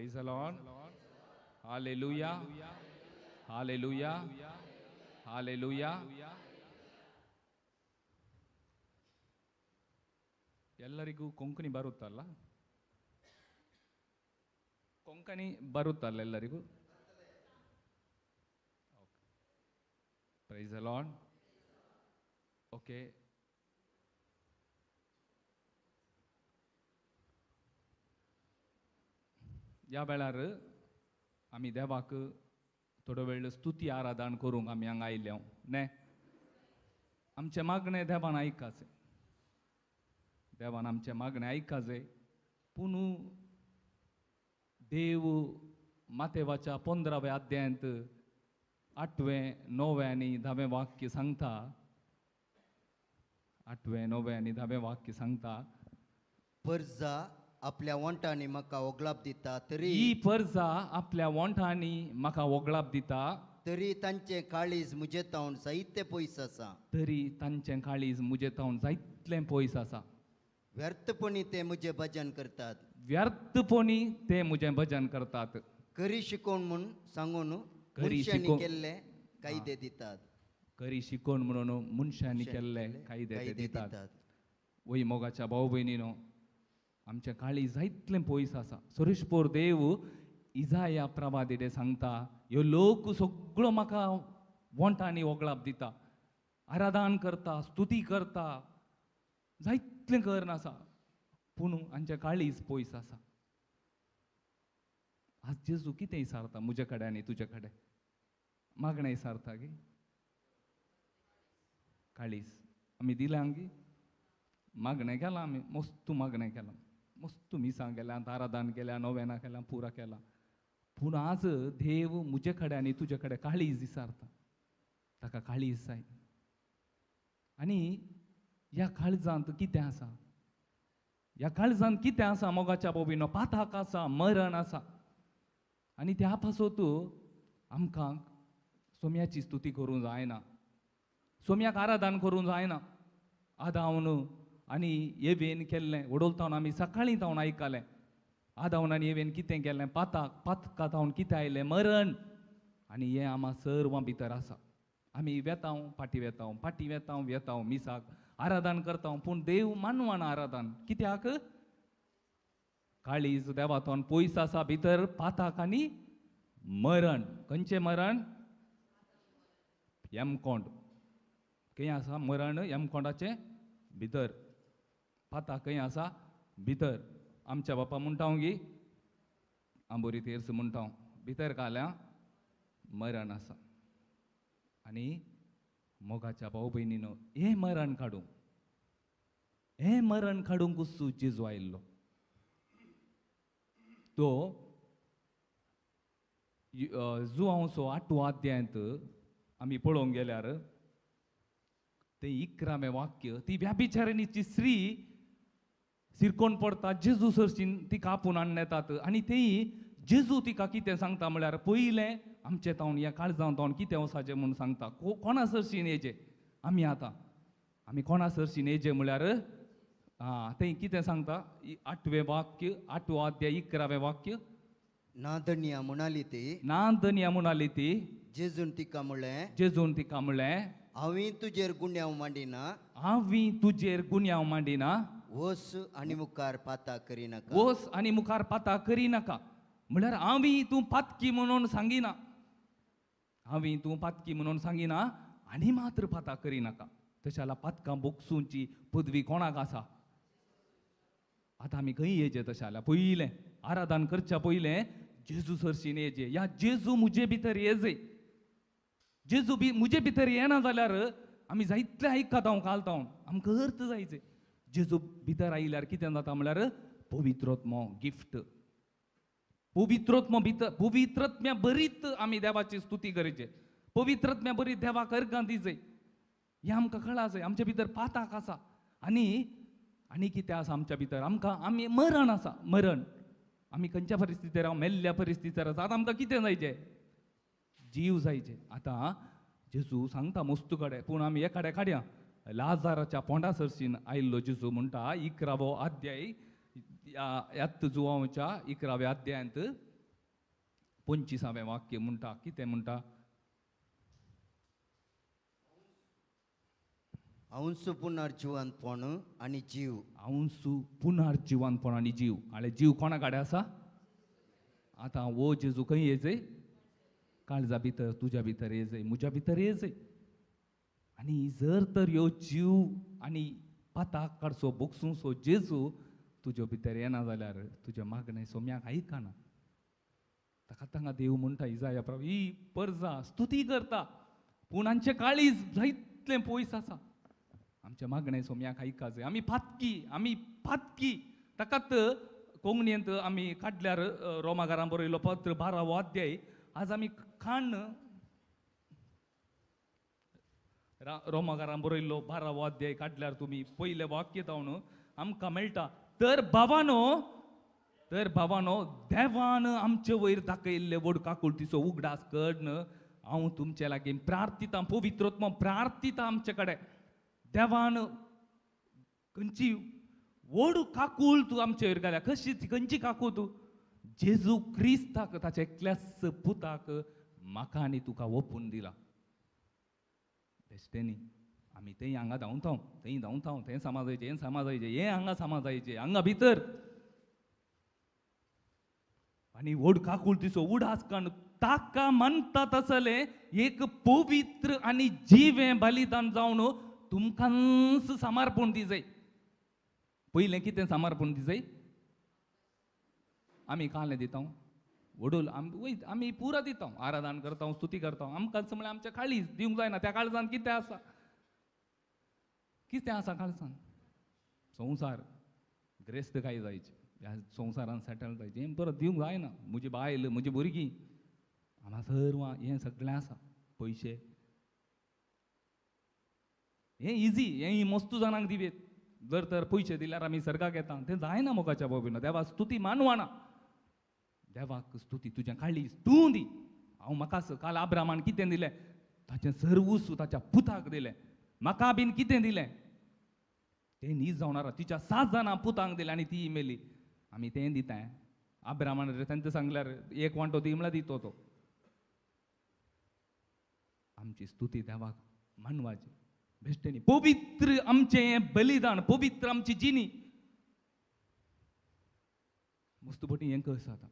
Praise the Lord. Hallelujah. Hallelujah. Hallelujah. ಎಲ್ಲರಿಗೂ ಕೊಂಕಣಿ ಬರುತ್ತಲ್ಲ? ಕೊಂಕಣಿ ಬರುತ್ತಲ್ಲ ಎಲ್ಲರಿಗೂ? Praise the Lord. Okay. या वेळार आमी देवाक थोडो वेळ स्तुती आराधन करूंक आमी हांगा आयल्या न्हय. आमचे मागणें देवान आयकाचें. देवान आमचे मागणें आयकाचें. पूण देव मातेवाच्या 15व्या अध्यायांत 8वें 9वें आनी 10वें वाक्य सांगता. 8वें 9वें आनी 10वें वाक्य सांगता. पर्जा आपल्या वंटांनी म्हाका ओगलाप दिता तरी ही पर्जा आपल्या वंठांनी म्हाका ओगलाप दिता. तरी तांचे काळीज मुजे तावन साहित्य पयस आसा. तरी तांचें काळीज मुजे तावन जायतलें पयस आसा. व्यर्थपणी ते मुजे भजन करतात. व्यर्थपणी ते मुजें भजन करतात. खरी शिकोवन म्हूण सांगून खरी मनशांनी शिकोवन- केल्ले कायदे दितात. खरी शिकोवन म्हणून मनशांनी केल्ले कायदे ते दितात. वय मोगाच्या भाव भयणीनो, आमच्या काळीज जायतलें पयस आसा. सुरेशपोर देव इजाया प्रवादिडे सांगता, ह्यो लोक सगळो म्हाका वंटांनी ओगलाप दिता, आराधन करता, स्तुती करता, जायतलें करनासा, पूण हांचे काळीज पयस आसा. आज जेजू कितें विचारता म्हजे कडेन आनी तुजे कडेन? मागणें विचारता गे काळीज. आमी दिल्यां गे मागणें केलां, आमी मस्त मागणें केलां, मस्त मिसां केल्यां, आराधन केल्या, नोवेनां केल्यां, पुरा केलां. पूण आज देव म्हजे कडेन आनी तुजे कडेन काळीज विचारता. ताका काळीज जाय. आनी ह्या काळजांत कितें आसा? ह्या काळजांत कितें आसा मोगाच्या बोबीनो? पाताक आसा, मरण आसा. आनी त्या पासत आमकां सोम्याची स्तुती करूंक जायना, सोम्याक आराधन करूंक जायना. आदावन आनी येवेन केल्लें उडोलतावन आमी सकाळीं तावन आयकलें. आदावन आनी येवेन कितें केल्लें? पातका तावन कितें आयलें? मरण. आनी हें आमा सर्वां भितर आसा. आमी वेताव पाटी वेताव, पाटी वेताव वेताव मिसाक आराधन करता. पूण देव मानवाना आराधन कित्याक? काळीज देवातोन पयस आसा भितर, पाताक आनी मरण. खंयचें मरण? यमकोंड. खंय आसा मरण? यमकोंडाचे भितर. पाताक खंय आसा? भितर. आमच्या बापा म्हणटा गी आंबोरी तेर्स म्हणटा भितर काल्या मरण आसा. आनी मोगाच्या भाव भयणीनो, हें मरण काडूंक, हें मरण काडूंक जेजू आयिल्लो. तो जुआंवचो 8वो अध्यायांत आमी पळोवंक गेल्यार ते 11वें वाक्य, ती व्याभिचारिणीची स्त्री सिरकोन पडता, जेजू सरशीन तिका आपूण हाडून येतात. आनी तेय जेजू तिका कितें सांगता म्हळ्यार, पयलें आमचें तावन ह्या काळजांत तावन कितें वसाचें म्हूण सांगता. कोणा सरशीन येजे आमी आतां? आमी कोणा सरशीन येजे म्हळ्यार तें कितें सांगता? 8वें वाक्य, 8वो अध्याय 11वें वाक्य. नादनिया म्हणाली ती, नादनिया म्हणाली ती, जेजून तिका म्हळें, जेजून तिका म्हळें, हांवें तुजेर गुन्यांव मांडिना, हांवें तुजेर गुन्यांव मांडिना, वस आनी मुखार पाता करिनाका. वस आनी मुखार पाता करिनाका. म्हळ्यार हांवें तूं पातकी म्हणून सांगिना, हांवें तूं पातकी म्हणून सांगिना, आनी मात्र पाता करिनाका. तशें जाल्यार पातकां बोगसूंची पदवी कोणाक आसा? आतां आमी खंय येजे? तशें जाल्यार पयलें आराधन करच्या पयलें जेजू सरशीन येजे. ह्या जेजू म्हजे भितर येजे. जेजू म्हजे भितर येना जाल्यार आमी जायतले आयकता कालतावन, आमकां अर्थ जायचे. जेजू भितर आयल्यार कितें जाता म्हळ्यार पवित्रोत्म गिफ्ट. पवित्रोत्म भितर, पवित्रत्म्या बरीत आमी देवाची स्तुती करचे, पवित्रत्म्या बरीत देवाक अर्गां दिजे. हें आमकां कळाचें. आमच्या भितर पाताक आसा. आनी कितें आसा आमच्या भितर? आमी मरण आसा. मरण. आमी खंयच्या परिस्थितीर हांव मेल्ल्या परिस्थितीर आसा. आतां आमकां कितें जायचें? जीव जायचे. आतां जेजू सांगता मस्तू कडेन, पूण आमी एक कडेन काडया. लाजाराच्या पोंडा सरशीन आयिल्लो जेजू म्हणटा 11वो अध्याय, ह्यात जुआंवच्या 11व्या अध्यायांत 25वें वाक्य म्हणटा कितें म्हणटा अंसु पुनर्जिवंतपण आणि जीव हांवसू पुनर्जिवंतपण आनी जीव हाळे जीव कोणा कडेन आसा आतां वो जेजू खंय येजय काळजा भितर तुज्या भितर येजय म्हज्या भितर येजय आनी जर तर ह्यो जीव आनी पाताक काडचो बोगसूंचो जेजू तुज्या भितर येना जाल्यार तुज्या मागणें सोम्याक आयकना ताका तांगा देव म्हणटा इजाया प्रभू ही परजा स्तुती करता पूण आमचें काळीज जायतलें पयस आसा आमच्या मागणें सोम्याक आयका जाय आमी फातकी ताकाच कोंकणींत आमी काडल्यार रोमाकारान बरयलो पत्र 12वो अध्याय आज आमी खाण रोमाकारान बरयल्लो 12वो अध्याय काडल्यार तुमी पयले वाक्य जावन आमकां मेळटा तर भावानो देवान आमचे वयर दाखयल्ले व्हड काकुळटीचो उगडास कडन हांव तुमचे लागीं प्रार्थिता पवित्रोत्म प्रार्थिता आमचे कडेन देवान खंयची व्हड काकूळ तूं आमचे वयर घाल्या खंयची काकूळ तूं जेजू क्रिस्ताक ताच्या एकल्याच पुताक म्हाका आनी तुका ओपून दिला बेश्टे न्ही आमी थंय हांगा धांवता थंय समाजायचे हे हांगा समाजायचे हांगा भितर आनी व्हड काकुळटीचो उडास काण ताका मानतात आसले एक पवित्र आनी जिवें बलिदान जावन तुमकांच समर्पण दिजय पयलें कितें समर्पण दिजय आमी काले दिता वडोल आमी पुरा दिता आराधन करता स्तुती करता आमकांच म्हळ्यार आमच्या काळीज दिवंक जायना त्या काळजान कितें आसा काळजान संवसार ग्रेस्त काय जायचे ह्या संवसारान सेटल जायचे हें परत दिवंक जायना म्हजी बायल म्हजी भुरगीं आम्हा सर्व हें सगळें आसा पयशे हें इजी हें मस्तू जाणांक दिवेत जर तर पयशे दिल्यार आमी सर्गाक येता तें जायना मोगाच्या बाबीन देवा स्तुती मानवाना देवाक स्तुती तुजें काळीज तूं दी हांव म्हाका काल आब्रामान कितें दिलें ताचें सर्वस्व ताच्या पुताक दिलें म्हाका बीन कितें दिलें तें न्ही जावनारा तिच्या 7 जाणां पुतांक दिलें आनी ती मेली आमी तें दिताय आब्रामान तेंचे सांगल्यार एक वांटो दी म्हळ्यार दितो तो आमची स्तुती देवाक मानवाची बेश्टे न्ही पवित्र आमचें बलिदान पवित्र आमची जिणी मस्त बटी हें कशें जाता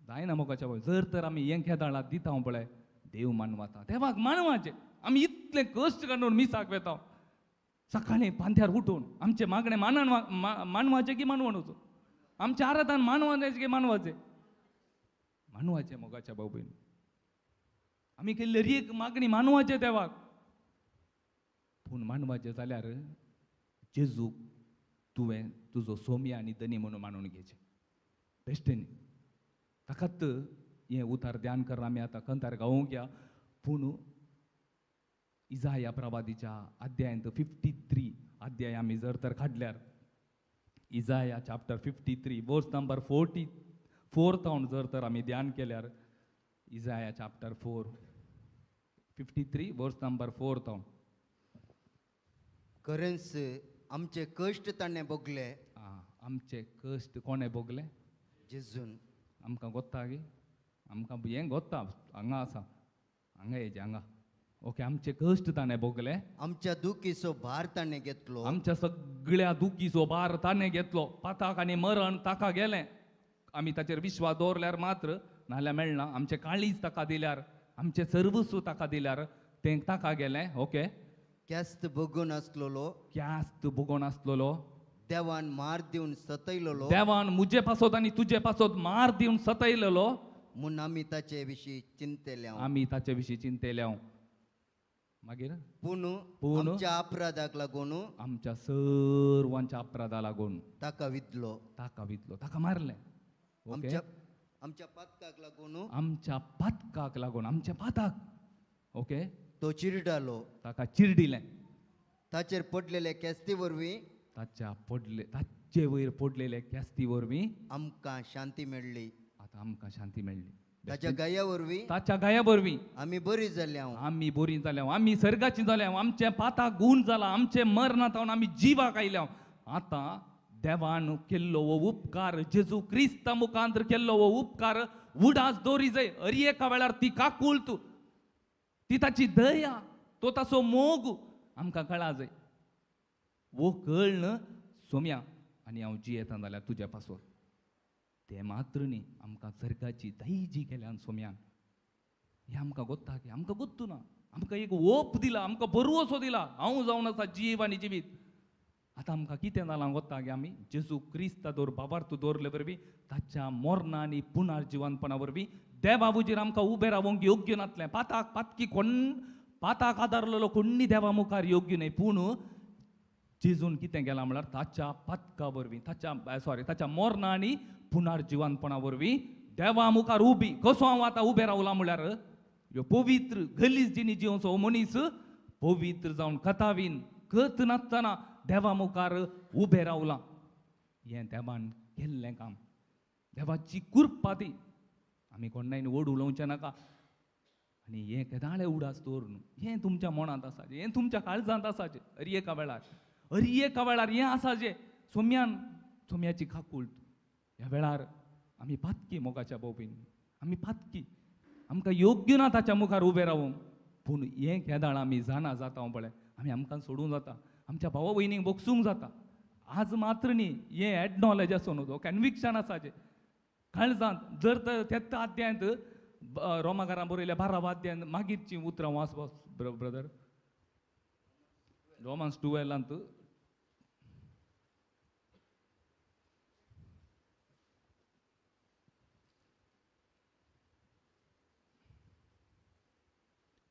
जायना मोगाच्या पळय जर तर आमी हें केदाळां दिता पळय देव मानवाता देवाक मानवाचें आमी इतले कश्ट काडून मिसाक वेता सकाळीं पांथ्यार उठून आमचे मागणें मानवाचें की मानवणूचो आमचें आराधन मानवाचें की मानवाचें मोगाच्या बाबीन आमी केल्ले रीक मागणी मानवाचें देवाक पूण मानवाचें जाल्यार जेजूक तुवें तुजो सोम्या आनी धनी म्हणून मानून घेवचें बेश्टे न्ही ताकाच हें उतार ध्यान कर आमी आतां खंतार गावूंक या पूण इजाया प्रवादीच्या अध्यायांत 53 अध्याय आमी जर तर काडल्यार इजाया चॅप्टर 53 वर्स नंबर 44 तावन जर तर आमी ध्यान केल्यार इजाया चॅप्टर 53 वर्स नंबर 4 तावन खरेंच आमचे कश्ट ताणें भोगले आमचे कश्ट कोणें भोगले जेजून आमकां गोत्ता गे आमकां हें गोत्ता हांगा आसा हांगा हेजे हांगा ओके आमचे कश्ट ताणें भोगले आमच्या दुखीचो भार ताणें घेतलो आमच्या सगळ्या दुखीचो भार ताणें घेतलो पाताक आनी मरण ताका गेलें आमी ताचेर विश्वास दवरल्यार मात्र नाल्यार मेळना आमचें काळीज ताका दिल्यार आमचें सर्वस्व ताका दिल्यार तें ताका गेलें ओके क्यास्त भोगून आसलोलो क्यास्त भोगोन आसलोलो देवान मार दिवन सतयलोलो देवान मुजे पासत आनी तुजे पासत मार दिवन सतयलेलो म्हूण आमी ताचे विशीं चिंतेल्या आमी ताचे विशीं चिंतेल्या मागीर पूण पूण आमच्या अपराधाक लागून आमच्या सर्वांच्या अपराधा लागून ताका विधलो ताका मारलें ओके आमच्या पातकाक लागून आमच्या पातकाक लागून आमच्या पाताक ओके तो चिरडालो ताका चिरडिलें ताचेर पडलेले केस्ती वरवीं ताचे वयर पडलेले क्यास्ती वरवीं आमकां शांती मेळ्ळी आतां आमकां शांती मेळ्ळी ताच्या गाया वरवीं ताच्या गाया वरवीं आमी बरी जाल्या आमी बरीं जाल्या आमी सर्गाची जाल्या आमचे पाताक गूण जाला आमचे मरणांत आमी जिवाक आयल्या आतां देवान केल्लो वो उपकार, जेजू क्रिस्ता मुखांतर केल्लो वो उपकार उडास दोरी जाय. अरी एका वेळार ती काकूळत, ती ताची दया, तो ताचो मोग आमकां कळा जाय. वो कळण सोम्या आनी हांव जियेता जाल्यार तुज्या पासोर. ते मात्र न्ही, आमकां सर्गाची दही जी केल्यान सोम्यान हे आमकां गोत्ता की आमकां गोत्तू ना. आमकां एक ओप दिला, आमकां बरवसो दिला. हांव जावन आसा जीव आनी जिवीत. आतां आमकां कितें जालां गोत्ता की आमी जेजू क्रिस्ता दोर बाबार्थ दवरले वरवीं ताच्या मोरणा आनी पुनर्जिवनपणा वरवीं देवाबुजेर आमकां उबें रावंक योग्य नातलें. पाताक आदारलेलो कोण्णी देवा मुखार योग्य न्हय. पूण जेजून कितें केलां म्हळ्यार ताच्या पातका वरवीं ताच्या मोरणा आनी पुनर्जिवनपणा वरवीं देवा मुखार उबी. कसो हांव आतां उबें रावलां म्हळ्यार ह्यो पवित्र गलीजजीनी जिवचो मनीस पवित्र जावन कथावीन कथ नासतना देवा मुखार उबें रावलां. हें देवान केल्लें काम, देवाची कृपा ती. आमी कोणायन ओड उलोवचें नाका. आनी हें केदाळे उडास दवर न्हू. हें तुमच्या मनांत आसा, हें तुमच्या काळजांत आसा. अरी एका वेळार हें आसा जें सोम्याची काकूळट. ह्या वेळार आमी पातकी मोगाच्या बोबीन, आमी पातकी. आमकां योग्य ना ताच्या मुखार उबें रावंक. पूण हें केदाळ आमी जाणा जाता पळय, आमी आमकां सोडूंक जाता, आमच्या भावा भयणीक बोगसूंक जाता. आज मात्र न्ही, हें एडनॉलेज आसूं न्हू, कन्विक्शन आसा जें काळजांत. जर तर तेच अध्यायांत रोमाकारांत बरयल्या 12व्या अध्यायांत मागीरची उतरां वाच ब्रदर. रोमन्स 12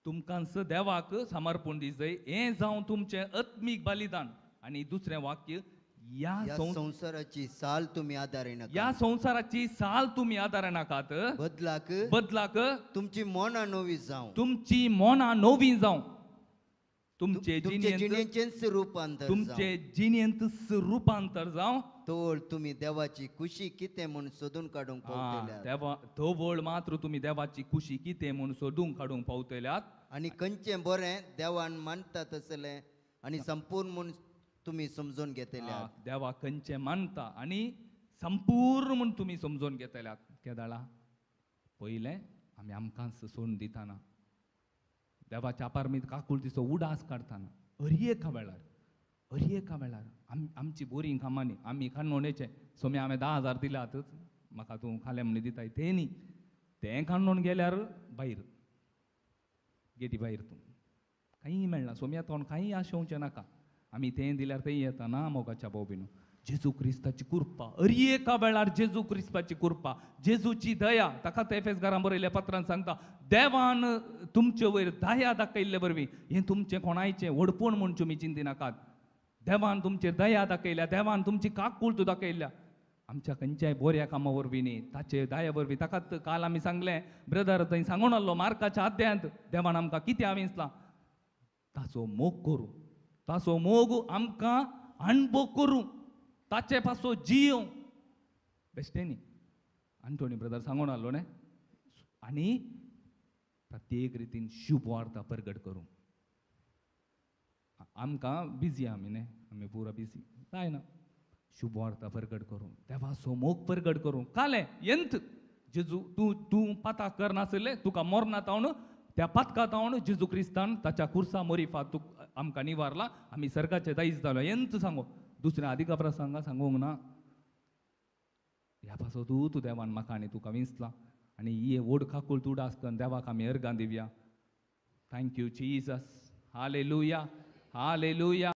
तुमकांच देवाक समर्पण दिसय. हें जावन तुमचें आत्मीक बलिदान. आनी दुसरें वाक्य, या संसाराची साल तुम्ही आदारिनाकात. या संसाराची साल तुम्ही आदारनाकात. बदलाक तुमची मोना नवी जावं. तुमची मोना नवी जावं. तुमचे रूपांतर जावं. तोळ तुम्ही देवाची खुशी कितें म्हूण सोदून काडूंक पावतल्यात. तो मात्र तुम्ही देवाची खुशी कितें म्हूण सोदून काडूंक पावतल्यात. आनी खंयचें बरें देवान मानता तसलें आनी संपूर्ण म्हूण तुम्ही समजून घेतल्यात. देवा खंयचें मानता आनी संपूर्ण म्हूण तुम्ही समजून घेतल्यात. केदाळा पयलें आमी आमकांच सोडून दिताना, देवाच्या अपारमीत काकुळटीचो उडास काडटाना, अरी एका वेळार आमची बोरीं कामांनी आमी काणोणेचे सोम्या हांवें 10,000 दिल्यातच, म्हाका तूं खालें म्हणी दिताय तें न्ही. तें काणोन गेल्यार भायर गेटी भायर तूं कांय मेळना. सोम्या तोंड कांय आशेवचें नाका. आमी तें दिल्यार तें येता ना मोगाच्या बोबीन. जेजू क्रिस्ताची कृपा, अरी एका वेळार जेजू क्रिस्ताची कृपा, जेजूची दया. ताका एफेसकारांत बरयल्या पत्रांत सांगता, देवान तुमचे वयर दया दाखयल्ले वरवीं हें तुमचें कोणायचें वडपण म्हूण तुमी चिंतिनाकात. देवान तुमचेर दया दाखयल्या, देवान तुमची काकूळट दाखयल्या. आमच्या खंयच्याय बऱ्या कामा वरवीं न्ही, ताचे दया वरवीं. ताकाच काल आमी सांगलें ब्रदर, थंय सांगून आसलो मार्काच्या अध्यायांत देवान आमकां कितें हांवें ताचो मोग करूं, ताचो मोग आमकां अणभव करूं, ताचे पासो जियो बेश्टें न्ही. आंटोनी ब्रदर सांगून आसलो न्ही. आनी प्रत्येक रितीन शुभ वार्ता प्रगट करूं. आमकां बिजी आमी न्ही, आमी पुरा बिजी जायना. शुभ वार्ता प्रगट करूं, देवाचो मोग प्रगट करूं. कालें एंत जेजू तूं पाताक करनासलें, तुका मोरना तावन त्या पातका तावन जेजू क्रिस्तान ताच्या कुर्सा मोरिफात तूं आमकां निवारला. आमी सर्गाचे दायज जालो. एंत सांगो, दुसऱ्या अधिका प्रसंगा सांगूंक ना. ह्या पासो तूं देवान म्हाका आनी तुका विंचला. आनी ही ओड काकूळट उडास करून देवाक आमी अर्गां दिवया. Thank you Jesus. Hallelujah, hallelujah.